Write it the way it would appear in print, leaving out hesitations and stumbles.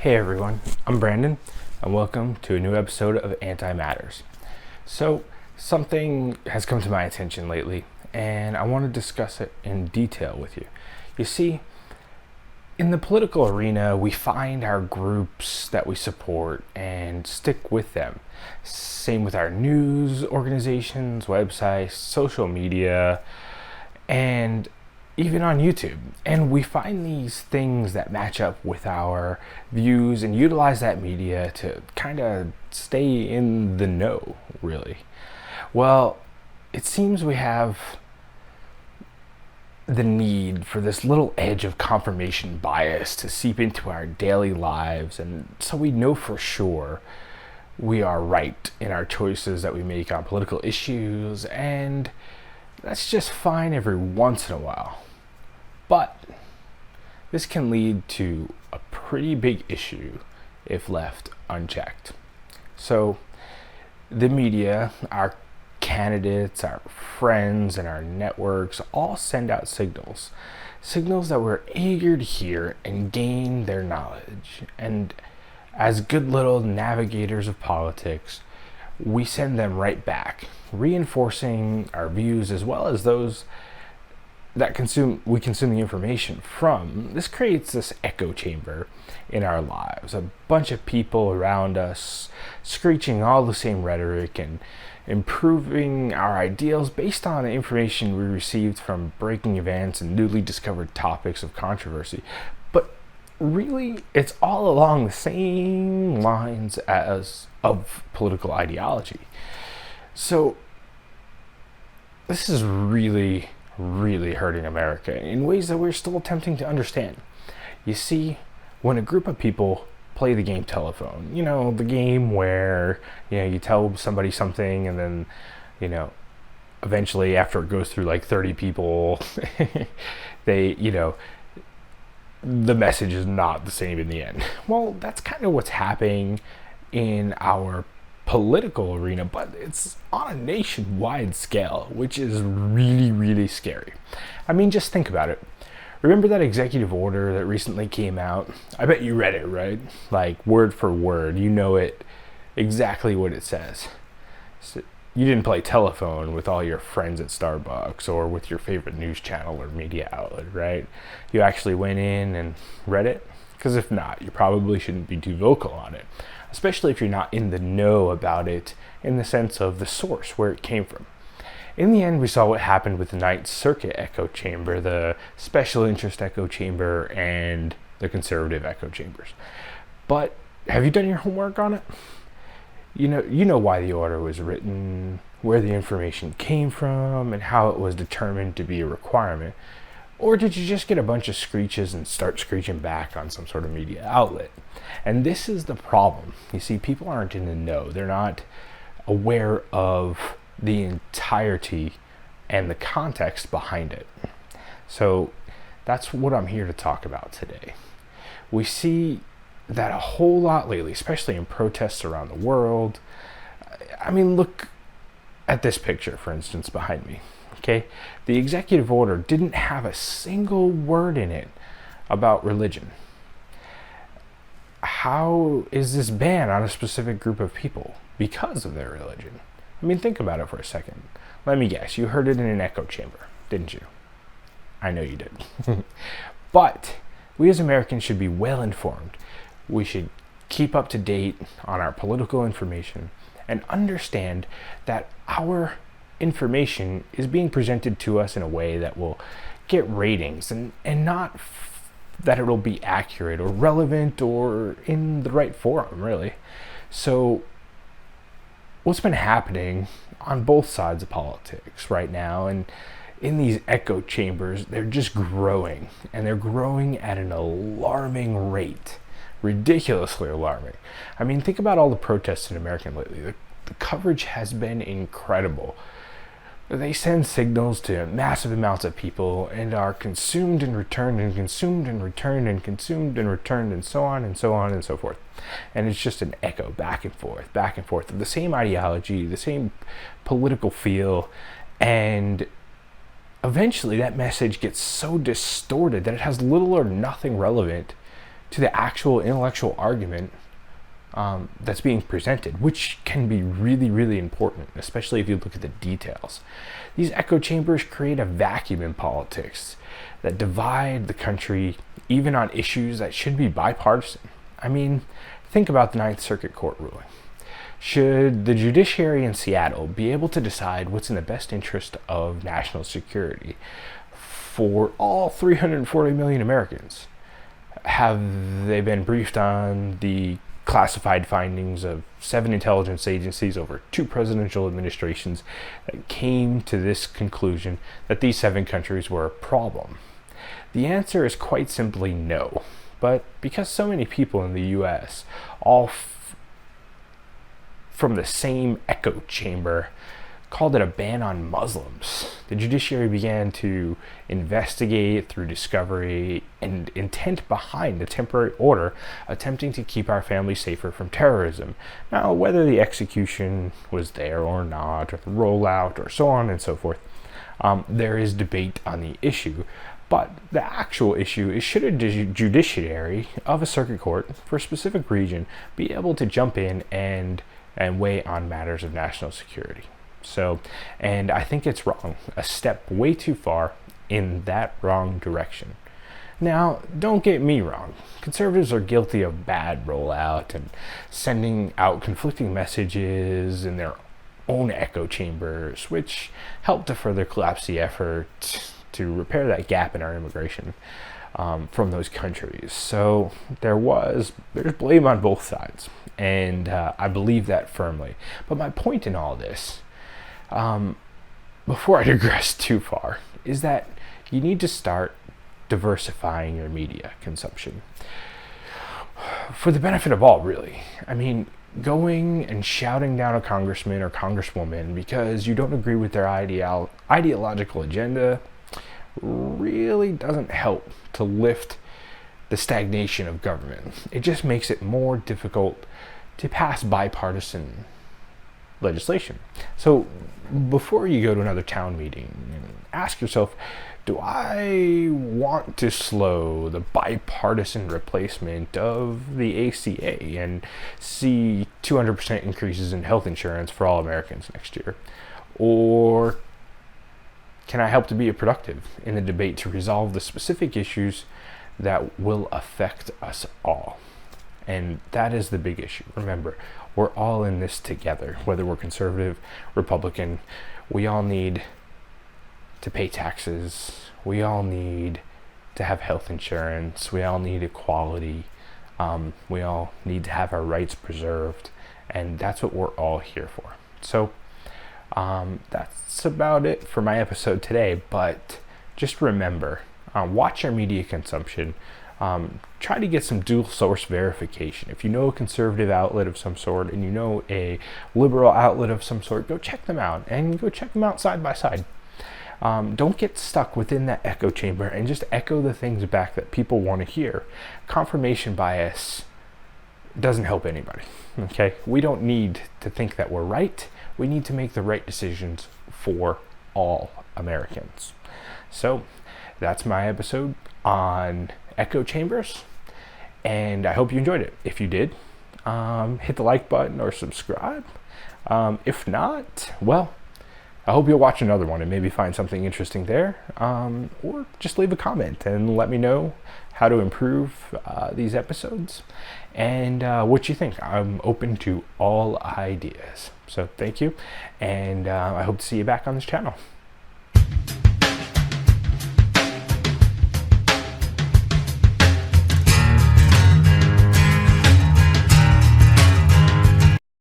Hey everyone, I'm Brandon, and welcome to a new episode of Anti-Matters. So, something has come to my attention lately, and I want to discuss it in detail with you. You see, in the political arena, we find our groups that we support and stick with them. Same with our news organizations, websites, social media, and even on YouTube. And we find these things that match up with our views and utilize that media to kind of stay in the know, really. Well, it seems we have the need for this little edge of confirmation bias to seep into our daily lives, and so we know for sure we are right in our choices that we make on political issues, and that's just fine every once in a while. But this can lead to a pretty big issue if left unchecked. So the media, our candidates, our friends, and our networks all send out signals that we're eager to hear and gain their knowledge. And as good little navigators of politics, we send them right back, reinforcing our views as well as those that we consume the information from. This creates this echo chamber in our lives, a bunch of people around us screeching all the same rhetoric and improving our ideals based on the information we received from breaking events and newly discovered topics of controversy. But really, it's all along the same lines as of political ideology. So this is really hurting America in ways that we're still attempting to understand. You see, when a group of people play the game telephone, the game where, you tell somebody something and then, eventually after it goes through like 30 people, they, the message is not the same in the end. Well, that's kind of what's happening in our political arena, but it's on a nationwide scale, which is really scary. I mean, just think about it. Remember that executive order that recently came out? I bet you read it, right? Like word for word, you know it exactly what it says. So you didn't play telephone with all your friends at Starbucks or with your favorite news channel or media outlet, right? You actually went in and read it? Because if not, you probably shouldn't be too vocal on it, especially if you're not in the know about it in the sense of the source, where it came from. In the end, we saw what happened with the Ninth Circuit echo chamber, the special interest echo chamber, and the conservative echo chambers. But have you done your homework on it? You know why the order was written, where the information came from, and how it was determined to be a requirement. Or did you just get a bunch of screeches and start screeching back on some sort of media outlet? And this is the problem. You see, people aren't in the know. They're not aware of the entirety and the context behind it. So that's what I'm here to talk about today. We see that a whole lot lately, especially in protests around the world. I mean, look at this picture, for instance, behind me. Okay, the executive order didn't have a single word in it about religion. How is this ban on a specific group of people because of their religion? I mean, think about it for a second. Let me guess, you heard it in an echo chamber, didn't you? I know you did. But we as Americans should be well informed. We should keep up to date on our political information and understand that our information is being presented to us in a way that will get ratings and not that it will be accurate or relevant or in the right forum, really. So what's been happening on both sides of politics right now, and in these echo chambers, they're just growing, and they're growing at an alarming rate, ridiculously alarming. I mean, think about all the protests in America lately. The coverage has been incredible. They send signals to massive amounts of people and are consumed and returned and consumed and returned and consumed and returned and so on and so on and so forth. And it's just an echo back and forth of the same ideology, the same political feel, and eventually that message gets so distorted that it has little or nothing relevant to the actual intellectual argument that's being presented, which can be really, really important, especially if you look at the details. These echo chambers create a vacuum in politics that divide the country, even on issues that should be bipartisan. I mean, think about the Ninth Circuit Court ruling. Should the judiciary in Seattle be able to decide what's in the best interest of national security for all 340 million Americans? Have they been briefed on the classified findings of 7 intelligence agencies over 2 presidential administrations that came to this conclusion that these 7 countries were a problem? The answer is quite simply no. But because so many people in the US, all from the same echo chamber, called it a ban on Muslims, the judiciary began to investigate through discovery and intent behind the temporary order attempting to keep our families safer from terrorism. Now, whether the execution was there or not, or the rollout, or so on and so forth, there is debate on the issue. But the actual issue is, should a judiciary of a circuit court for a specific region be able to jump in and weigh on matters of national security? So, and I think it's wrong, a step way too far in that wrong direction. Now, don't get me wrong, conservatives are guilty of bad rollout and sending out conflicting messages in their own echo chambers, which help to further collapse the effort to repair that gap in our immigration from those countries. So there's blame on both sides, and I believe that firmly. But my point in all this, before I digress too far, is that you need to start diversifying your media consumption for the benefit of all, really. I mean, going and shouting down a congressman or congresswoman because you don't agree with their ideological agenda really doesn't help to lift the stagnation of government. It just makes it more difficult to pass bipartisan legislation. So before you go to another town meeting, ask yourself, do I want to slow the bipartisan replacement of the ACA and see 200% increases in health insurance for all Americans next year? Or can I help to be productive in the debate to resolve the specific issues that will affect us all? And that is the big issue. Remember, we're all in this together, whether we're conservative, Republican. We all need to pay taxes. We all need to have health insurance. We all need equality. We all need to have our rights preserved. And that's what we're all here for. So that's about it for my episode today. But just remember, watch your media consumption. Try to get some dual source verification. If you know a conservative outlet of some sort and you know a liberal outlet of some sort, go check them out, and go check them out side by side. Don't get stuck within that echo chamber and just echo the things back that people want to hear. Confirmation bias doesn't help anybody. Okay? We don't need to think that we're right. We need to make the right decisions for all Americans. So that's my episode on echo chambers, and I hope you enjoyed it. If you did, hit the like button or subscribe. If not, well, I hope you'll watch another one and maybe find something interesting there, or just leave a comment and let me know how to improve these episodes and what you think. I'm open to all ideas. So thank you, and I hope to see you back on this channel.